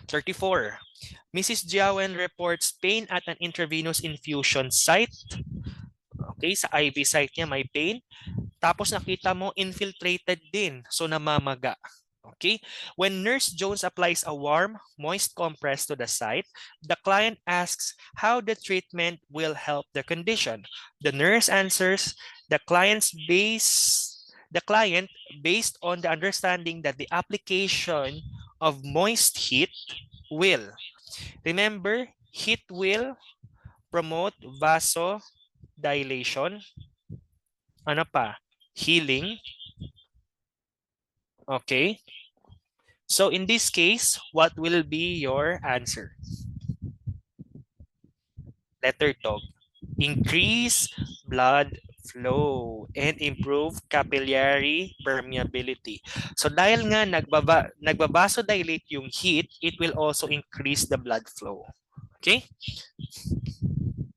34. Mrs. Jiawen reports pain at an intravenous infusion site. Okay, sa IV site niya may pain. Tapos nakita mo infiltrated din, so namamaga. Okay? When Nurse Jones applies a warm, moist compress to the site, the client asks how the treatment will help the condition. The nurse answers, the client based on the understanding that the application of moist heat will. Remember, heat will promote vasodilation. Ano pa? Healing. Okay. So in this case, what will be your answer? Letter dog. Increase blood flow and improve capillary permeability. So dahil nga nagbabasodilate yung heat, it will also increase the blood flow. Okay?